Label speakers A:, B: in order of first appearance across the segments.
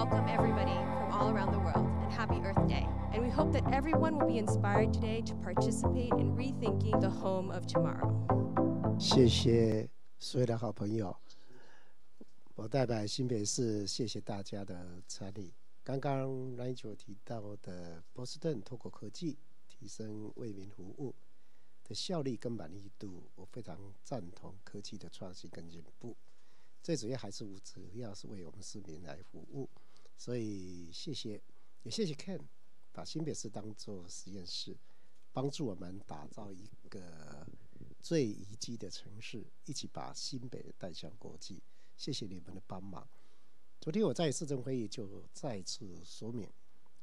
A: welcome everybody from all around the world and happy Earth Day. And we hope that everyone will be inspired today to participate in rethinking the home of tomorrow.
B: 谢谢所有的好朋友，我代表新北市谢谢大家的参与。刚刚Nigel提到的波士顿透过科技提升为民服务的效率跟满意度，我非常赞同科技的创新跟进步。最主要还是主要是为我们市民来服务，所以谢谢，也谢谢 Ken 把新北市当作实验室，帮助我们打造一个最宜居的城市，一起把新北带向国际。谢谢你们的帮忙。昨天我在市政会议就再次说明，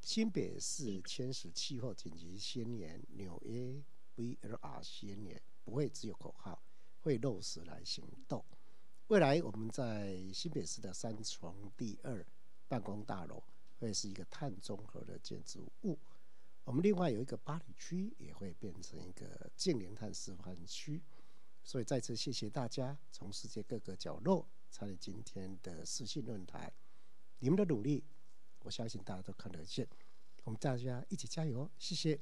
B: 新北市签署气候紧急宣言，纽约 VLR 宣言不会只有口号，会落实来行动。未来我们在新北市的3重第2办公大楼会是一个碳中和的建筑物。我们另外有一个巴黎区也会变成一个净零碳示范区。所以再次谢谢大家从世界各个角落参与今天的视讯论坛，你们的努力，我相信大家都看得见。我们大家一起加油，谢谢。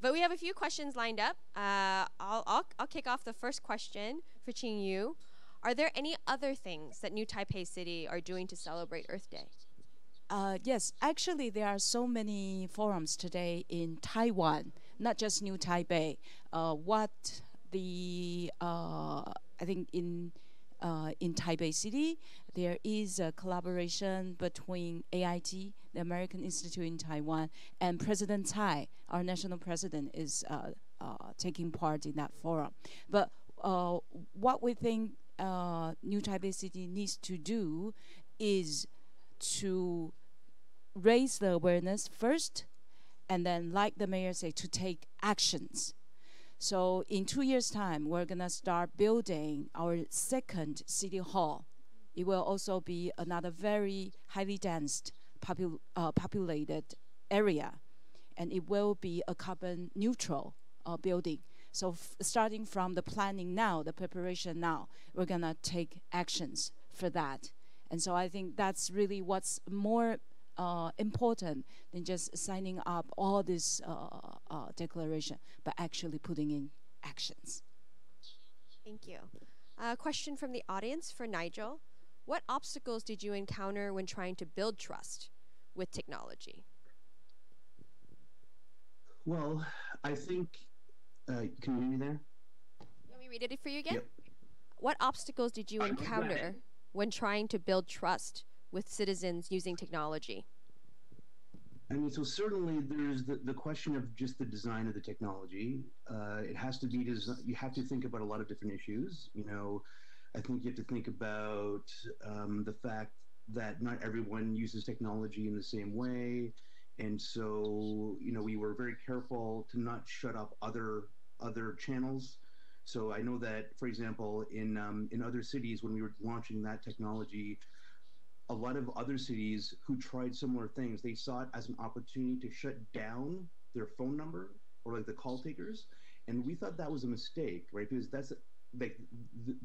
A: But we have a few questions lined up. I'll kick off the first question for Ching Yu. Are there any other things that New Taipei City are doing to celebrate Earth Day?
C: Yes, actually, there are so many forums today in Taiwan, not just New Taipei. I think in Taipei City, there is a collaboration between AIT, the American Institute in Taiwan, and President Tsai, our national president, is taking part in that forum. But what we think New Taipei City needs to do is to raise the awareness first, and then, like the mayor said, to take actions. So in 2 years' time, we're gonna start building our second city hall. It will also be another very highly dense populated area, and it will be a carbon neutral building. So starting from the planning now, the preparation now, we're gonna take actions for that. And so I think that's really what's more important than just signing up all this declaration, but actually putting in actions.
A: Thank you. A question from the audience for Nigel. What obstacles did you encounter when trying to build trust with technology?
D: Well, I think, can you hear me there?
A: You want me to read it for you again?
D: Yep.
A: What obstacles did you encounter when trying to build trust with citizens using technology?
D: I mean, so certainly there's the question of just the design of the technology. It has to be you have to think about a lot of different issues. You know, I think you have to think about the fact that not everyone uses technology in the same way. And so, you know, we were very careful to not shut up other channels. So I know that, for example, in other cities, when we were launching that technology, a lot of other cities who tried similar things, they saw it as an opportunity to shut down their phone number or like the call takers. And we thought that was a mistake, right? Because that's like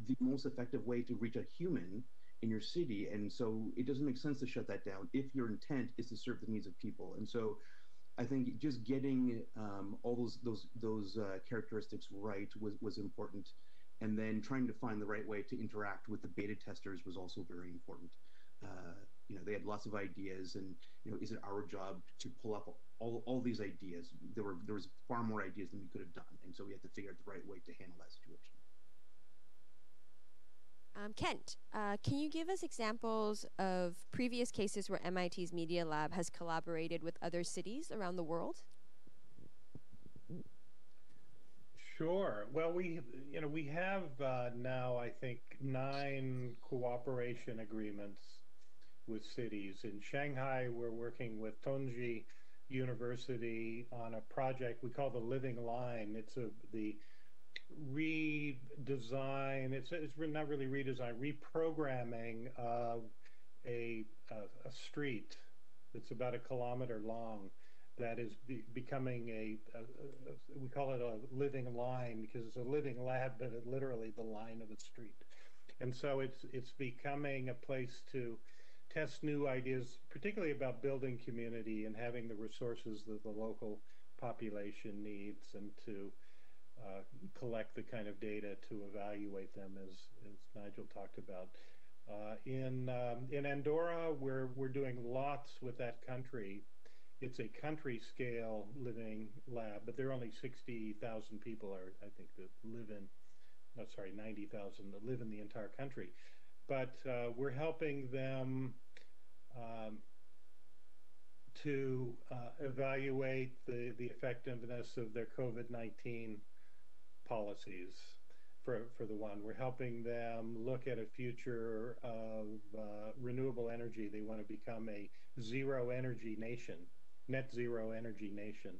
D: the most effective way to reach a human in your city. And so it doesn't make sense to shut that down if your intent is to serve the needs of people. And so I think just getting all those characteristics right was important. And then trying to find the right way to interact with the beta testers was also very important. You know, they had lots of ideas, and you know, is it our job to pull up all these ideas? There was far more ideas than we could have done, and so we had to figure out the right way to handle that situation.
A: Kent, can you give us examples of previous cases where MIT's Media Lab has collaborated with other cities around the world?
E: Sure. Well, we have now, I think, 9 cooperation agreements with cities. In Shanghai, we're working with Tongji University on a project we call the Living Line. It's the redesign. It's not really redesign, reprogramming of a street that's about 1 kilometer long. That is becoming we call it a living line because it's a living lab, but it's literally the line of the street. And so it's becoming a place to test new ideas, particularly about building community and having the resources that the local population needs, and to collect the kind of data to evaluate them, as Nigel talked about. In Andorra, we're doing lots with that country. It's a country scale living lab, but there are only 60,000 people, I think, that live in, no, sorry, 90,000 that live in the entire country. But we're helping them to evaluate the effectiveness of their COVID-19 policies. For the one, we're helping them look at a future of renewable energy. They want to become a zero energy nation, net zero energy nation.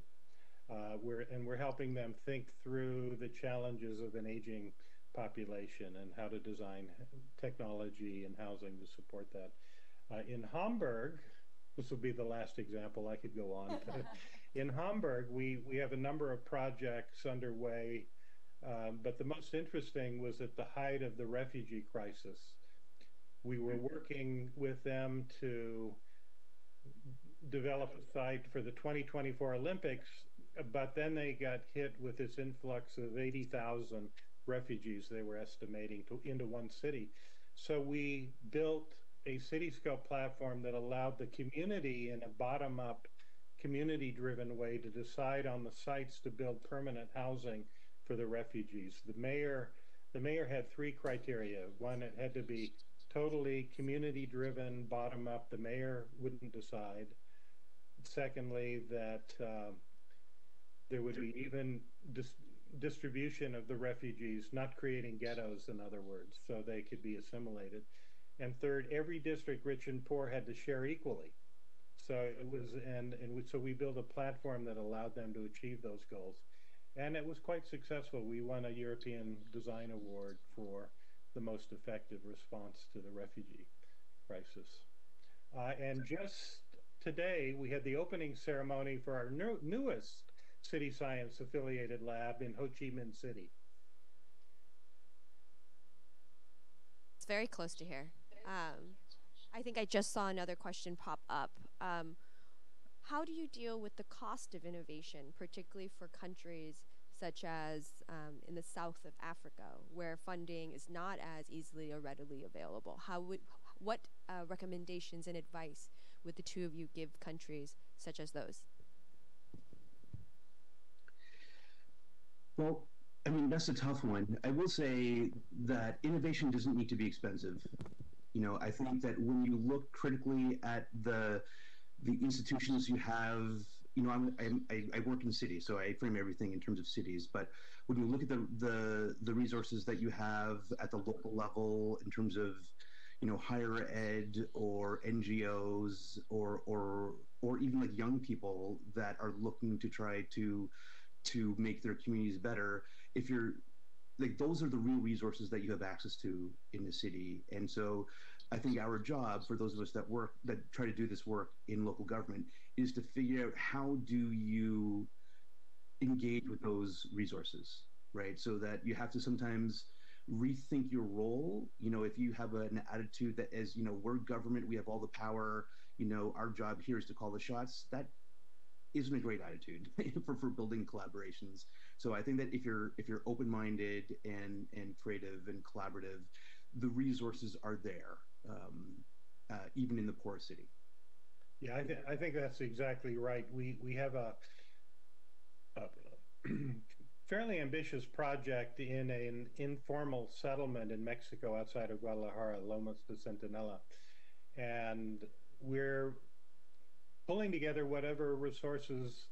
E: We're helping them think through the challenges of an aging population and how to design technology and housing to support that. In Hamburg, this will be the last example, I could go on. In Hamburg, we have a number of projects underway, but the most interesting was at the height of the refugee crisis. We were working with them to develop a site for the 2024 Olympics, but then they got hit with this influx of 80,000 refugees they were estimating into one city. So we built a Cityscope platform that allowed the community in a bottom-up, community-driven way to decide on the sites to build permanent housing for the refugees. The mayor had three criteria. One, it had to be totally community-driven, bottom-up. The mayor wouldn't decide. Secondly, that there would be even distribution of the refugees, not creating ghettos, in other words, so they could be assimilated. And third, every district, rich and poor, had to share equally. So it was, so we built a platform that allowed them to achieve those goals. And it was quite successful. We won a European Design Award for the most effective response to the refugee crisis. And just today, we had the opening ceremony for our newest City Science affiliated lab in Ho Chi Minh City.
A: It's very close to here. I think I just saw another question pop up. How do you deal with the cost of innovation, particularly for countries such as in the south of Africa, where funding is not as easily or readily available? What recommendations and advice would the two of you give countries such as those?
D: Well, I mean, that's a tough one. I will say that innovation doesn't need to be expensive. You know, I think that when you look critically at the institutions you have, you know, I work in cities, so I frame everything in terms of cities. But when you look at the resources that you have at the local level in terms of, you know, higher ed or NGOs or even like young people that are looking to try to make their communities better, if you're like, those are the real resources that you have access to in the city. And so I think our job, for those of us that try to do this work in local government, is to figure out how do you engage with those resources, right? So that you have to sometimes rethink your role. You know, if you have an attitude that is, you know, we're government, we have all the power, you know, our job here is to call the shots, that isn't a great attitude for building collaborations. So I think that if you're open-minded and creative and collaborative, the resources are there, even in the poor city.
E: Yeah, I think that's exactly right. We have a fairly ambitious project in an informal settlement in Mexico outside of Guadalajara, Lomas de Centinela, and we're pulling together whatever resources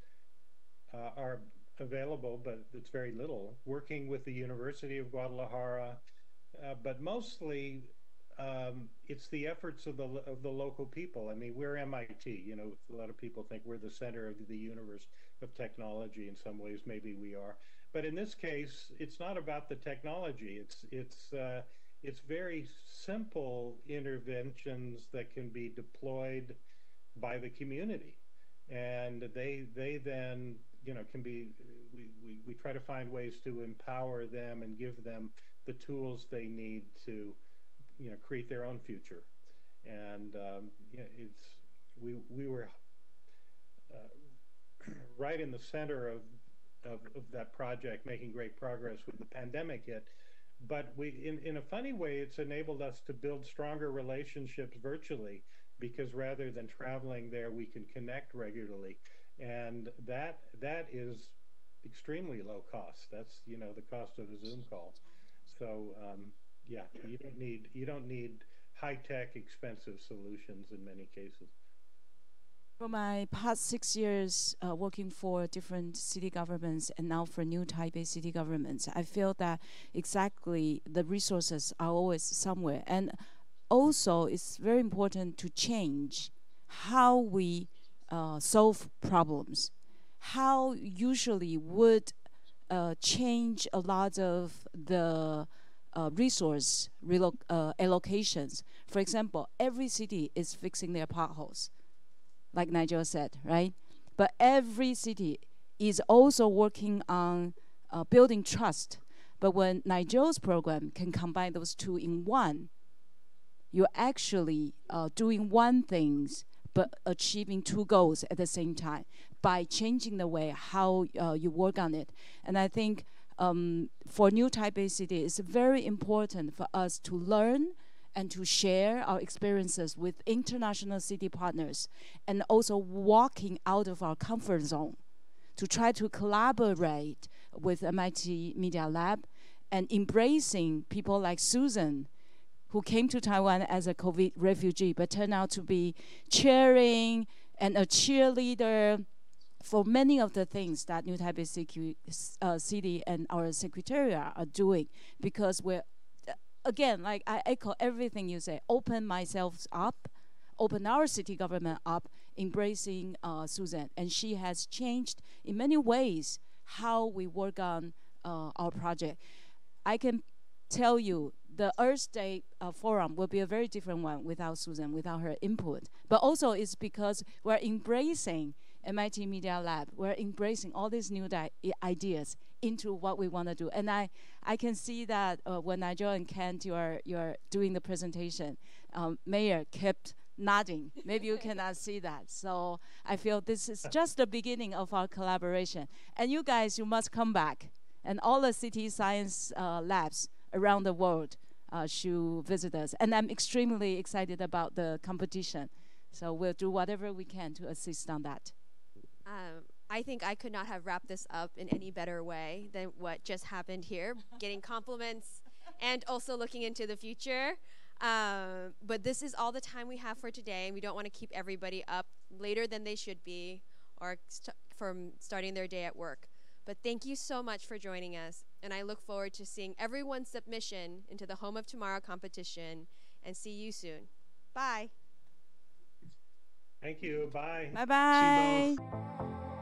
E: are available, but it's very little, working with the University of Guadalajara, but mostly it's the efforts of the local people. I mean, we're MIT, you know, a lot of people think we're the center of the universe of technology. In some ways, maybe we are. But in this case, it's not about the technology. It's very simple interventions that can be deployed by the community, and they then, you know, can be, we try to find ways to empower them and give them the tools they need to create their own future. And we were right in the center of that project, making great progress when the pandemic hit. But in a funny way, it's enabled us to build stronger relationships virtually, because rather than traveling there, we can connect regularly, and that is extremely low cost. That's the cost of a Zoom call. So yeah, you don't need high tech, expensive solutions in many cases.
C: For my past 6 years working for different city governments and now for new Taipei city governments, I feel that exactly the resources are always somewhere. And also, it's very important to change how we solve problems. How usually would change a lot of the resource allocations. For example, every city is fixing their potholes, like Nigel said, right? But every city is also working on building trust. But when Nigel's program can combine those two in one, you're actually doing one thing but achieving two goals at the same time by changing the way how you work on it. And I think for New Taipei City, it's very important for us to learn and to share our experiences with international city partners, and also walking out of our comfort zone to try to collaborate with MIT Media Lab and embracing people like Susan, who came to Taiwan as a COVID refugee, but turned out to be cheering and a cheerleader for many of the things that New Taipei City and our Secretariat are doing, because we're, again, like I echo everything you say, open myself up, open our city government up, embracing Susan. And she has changed in many ways how we work on our project. I can tell you the Earth Day Forum will be a very different one without Susan, without her input. But also it's because we're embracing MIT Media Lab. We're embracing all these new ideas into what we want to do. And I can see that when Nigel and Kent, you're doing the presentation, Mayor kept nodding. Maybe you cannot see that. So I feel this is just the beginning of our collaboration. And you guys, you must come back. And all the city science labs around the world should visit us. And I'm extremely excited about the competition. So we'll do whatever we can to assist on that.
A: I think I could not have wrapped this up in any better way than what just happened here, getting compliments and also looking into the future. But this is all the time we have for today, and we don't want to keep everybody up later than they should be, or from starting their day at work. But thank you so much for joining us, and I look forward to seeing everyone's submission into the Home of Tomorrow competition, and see you soon. Bye.
E: Thank you. Bye.
C: Bye-bye.
D: See you both.